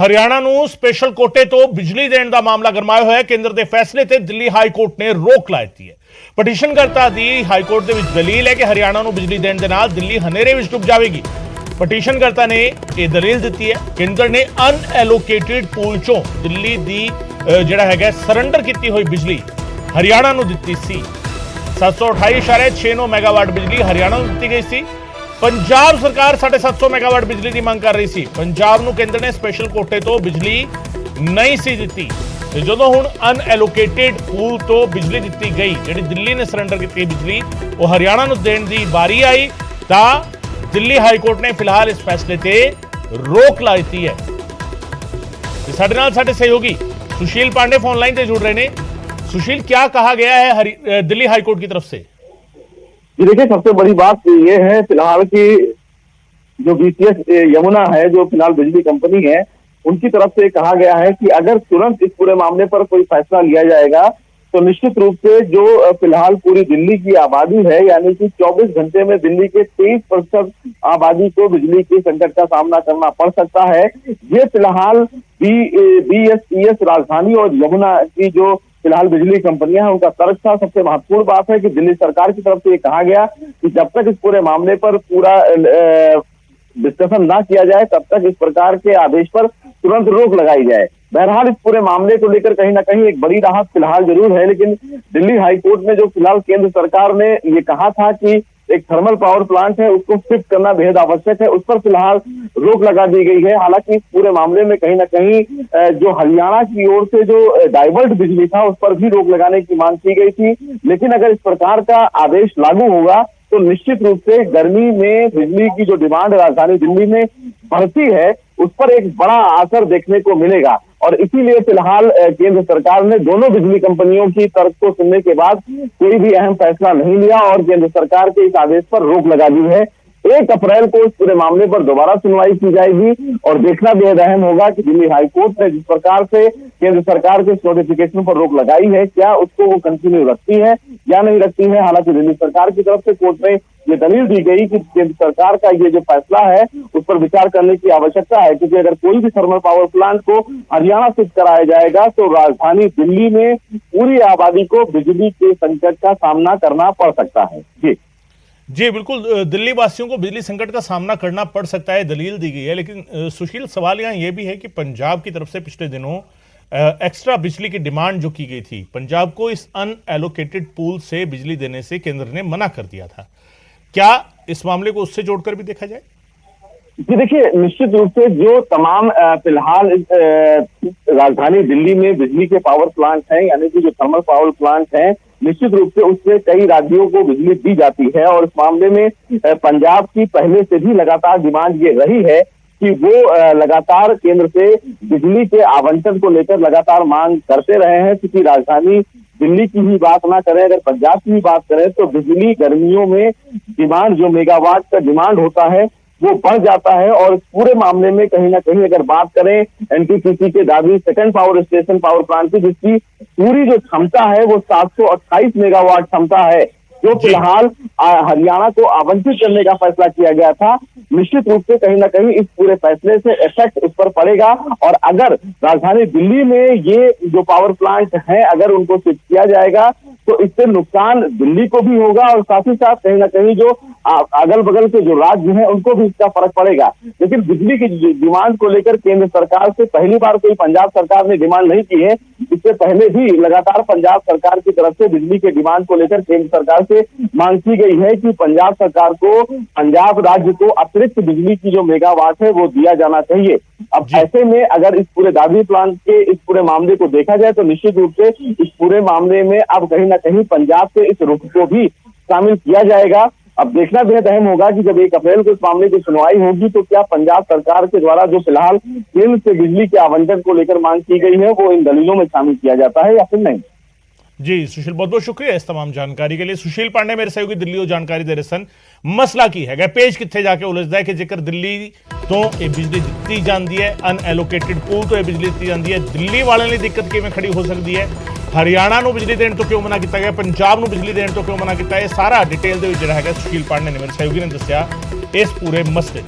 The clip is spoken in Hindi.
ਹਰਿਆਣਾ ਨੂੰ ਸਪੈਸ਼ਲ ਕੋਟੇ ਤੋਂ ਬਿਜਲੀ ਦੇਣ ਦਾ ਮਾਮਲਾ ਗਰਮਾਇਆ ਹੋਇਆ ਹੈ। ਕੇਂਦਰ ਦੇ ਫੈਸਲੇ ਤੇ ਦਿੱਲੀ ਹਾਈ ਕੋਰਟ ਨੇ ਰੋਕ ਲਾ ਦਿੱਤੀ ਹੈ। ਪਟੀਸ਼ਨਕਰਤਾ ਦੀ ਹਾਈ ਕੋਰਟ ਦੇ ਵਿੱਚ ਦਲੀਲ ਹੈ ਕਿ ਹਰਿਆਣਾ ਨੂੰ ਬਿਜਲੀ ਦੇਣ ਦੇ ਨਾਲ ਦਿੱਲੀ ਹਨੇਰੇ ਵਿੱਚ ਡੁੱਬ ਜਾਵੇਗੀ। ਪਟੀਸ਼ਨਕਰਤਾ ਨੇ ਇਹ ਦਲੀਲ ਦਿੱਤੀ ਹੈ ਕੇਂਦਰ ਨੇ ਅਨਐਲੋਕੇਟਿਡ ਪੂਲ ਚੋਂ ਦਿੱਲੀ ਦੀ ਜਿਹੜਾ ਹੈਗਾ ਸਰੈਂਡਰ ਕੀਤੀ ਹੋਈ ਬਿਜਲੀ ਹਰਿਆਣਾ ਨੂੰ ਦਿੱਤੀ ਸੀ। 728.69 ਮੈਗਾਵਾਟ ਬਿਜਲੀ ਹਰਿਆਣਾ ਨੂੰ ਦਿੱਤੀ ਗਈ ਸੀ। पंजाब सरकार 750 मेगावाट बिजली की मंग कर रही थी। पंजाब ਨੂੰ केंद्र ने स्पेशल कोटे तो बिजली नहीं सी दी। जो हुण अनएलोकेटेड पूल तो बिजली दी गई जी दिल्ली ने सरेंडर की बिजली वो हरियाणा को देने की बारी आई तो दिल्ली हाईकोर्ट ने फिलहाल इस फैसले ते रोक ला दी है। साडे नाल साडे सहयोगी सुशील पांडे फोन लाइन से जुड़ रहे हैं। सुशील, क्या कहा गया है दिल्ली हाईकोर्ट की तरफ से? देखिए, सबसे बड़ी बात ये है फिलहाल कि जो बीसीएस यमुना है, जो फिलहाल बिजली कंपनी है, उनकी तरफ से कहा गया है कि अगर तुरंत इस पूरे मामले पर कोई फैसला लिया जाएगा तो निश्चित रूप से जो फिलहाल पूरी दिल्ली की आबादी है, यानी कि 24 घंटे में दिल्ली के 23% आबादी को बिजली के संकट का सामना करना पड़ सकता है। ये फिलहाल बीएसईएस राजधानी और यमुना की जो फिलहाल बिजली कंपनियां हैं उनका तर्क था। सबसे महत्वपूर्ण बात है कि दिल्ली सरकार की तरफ से ये कहा गया कि जब तक इस पूरे मामले पर पूरा डिस्कशन ना किया जाए तब तक इस प्रकार के आदेश पर तुरंत रोक लगाई जाए। बहरहाल इस पूरे मामले को लेकर कहीं ना कहीं एक बड़ी राहत फिलहाल जरूर है, लेकिन दिल्ली हाईकोर्ट में जो फिलहाल केंद्र सरकार ने ये कहा था कि एक थर्मल पावर प्लांट है उसको शिफ्ट करना बेहद आवश्यक है, उस पर फिलहाल रोक लगा दी गई है। हालांकि इस पूरे मामले में कहीं ना कहीं जो हरियाणा की ओर से जो डाइवर्ट बिजली था उस पर भी रोक लगाने की मांग की गई थी। लेकिन अगर इस प्रकार का आदेश लागू होगा तो निश्चित रूप से गर्मी में बिजली की जो डिमांड राजधानी दिल्ली में बढ़ती है उस पर एक बड़ा असर देखने को मिलेगा। और इसीलिए फिलहाल केंद्र सरकार ने दोनों बिजली कंपनियों की तर्क को सुनने के बाद कोई भी अहम फैसला नहीं लिया और केंद्र सरकार के इस आदेश पर रोक लगा दी है। 1 अप्रैल को इस पूरे मामले पर दोबारा सुनवाई की जाएगी और देखना बेहद अहम होगा कि दिल्ली हाईकोर्ट ने जिस प्रकार से केंद्र सरकार के इस नोटिफिकेशन पर रोक लगाई है, क्या उसको वो कंटिन्यू रखती है या नहीं रखती है। हालांकि दिल्ली सरकार की तरफ से कोर्ट में ये दलील दी गई कि केंद्र सरकार का ये जो फैसला है उस पर विचार करने की आवश्यकता है, क्योंकि अगर कोई भी थर्मल पावर प्लांट को हरियाणा शिफ्ट कराया जाएगा तो राजधानी दिल्ली में पूरी आबादी को बिजली के संकट का सामना करना पड़ सकता है। जी बिल्कुल, दिल्ली वासियों को बिजली संकट का सामना करना पड़ सकता है, दलील दी गई है। लेकिन सुशील, सवाल यहाँ यह भी है कि पंजाब की तरफ से पिछले दिनों एक्स्ट्रा बिजली की डिमांड जो की गई थी, पंजाब को इस अनएलोकेटेड पूल से बिजली देने से केंद्र ने मना कर दिया था। क्या इस मामले को उससे जोड़कर भी देखा जाए? जी देखिए, निश्चित रूप से जो तमाम फिलहाल राजधानी दिल्ली में बिजली के पावर प्लांट हैं, यानी कि जो थर्मल पावर प्लांट हैं, निश्चित रूप से उससे कई राज्यों को बिजली दी जाती है। और इस मामले में पंजाब की पहले से भी लगातार डिमांड ये रही है कि वो लगातार केंद्र से बिजली के आवंटन को लेकर लगातार मांग करते रहे हैं। क्योंकि राजधानी दिल्ली की ही बात ना करें, अगर पंजाब की ही बात करें तो बिजली गर्मियों में डिमांड जो मेगावाट का डिमांड होता है वो बढ़ जाता है। और इस पूरे मामले में कहीं ना कहीं अगर बात करें एनटीपीसी के Dadri second power station power plant की, जिसकी पूरी जो क्षमता है वो 728 मेगावाट क्षमता है, जो फिलहाल हरियाणा को आवंटित करने का फैसला किया गया था, निश्चित रूप से कहीं ना कहीं इस पूरे फैसले से इफेक्ट उस पर पड़ेगा। और अगर राजधानी दिल्ली में ये जो पावर प्लांट है अगर उनको शिफ्ट किया जाएगा तो इससे नुकसान दिल्ली को भी होगा और साथ ही साथ कहीं ना कहीं जो अगल बगल के जो राज्य हैं उनको भी इसका फर्क पड़ेगा। लेकिन बिजली की डिमांड को लेकर केंद्र सरकार से पहली बार कोई पंजाब सरकार ने डिमांड नहीं की है। इससे पहले भी लगातार पंजाब सरकार की तरफ से बिजली के डिमांड को लेकर केंद्र सरकार से मांग की गई है कि पंजाब सरकार को, पंजाब राज्य को अतिरिक्त बिजली की जो मेगावाट है वो दिया जाना चाहिए। अब ऐसे में अगर इस पूरे दादरी प्लांट के इस पूरे मामले को देखा जाए तो निश्चित रूप से इस पूरे मामले में अब कहीं ना कहीं पंजाब से इस रुख को भी शामिल किया जाएगा। अब देखना बेहद अहम होगा कि जब 1 अप्रैल को इस मामले की सुनवाई होगी तो क्या पंजाब सरकार के द्वारा जो फिलहाल केंद्र से बिजली के आवंटन को लेकर मांग की गई है वो इन दलीलों में शामिल किया जाता है या फिर नहीं। जी सुशील, बहुत बहुत शुक्रिया इस तमाम जानकारी के लिए। सुशील पांडे मेरे सहयोगी दिल्ली जानकारी दे रहे सन। मसला की है पेज कितने जाके उलझदा है कि जेकर दिल्ली तो ये बिजली दी जाती है, अनएलोकेटेड पूल तो यह बिजली दी जाती है, दिल्ली वाले लिए दिक्कत किवें खड़ी हो सकती है, हरियाणा को बिजली देने तो क्यों मना किया गया, पंजाब को बिजली देने तो क्यों मना किया, सारा डिटेल दे विच जिहड़ा हैगा सुशील पांडे ने मेरे सहयोगी ने दस्सिया इस पूरे मसले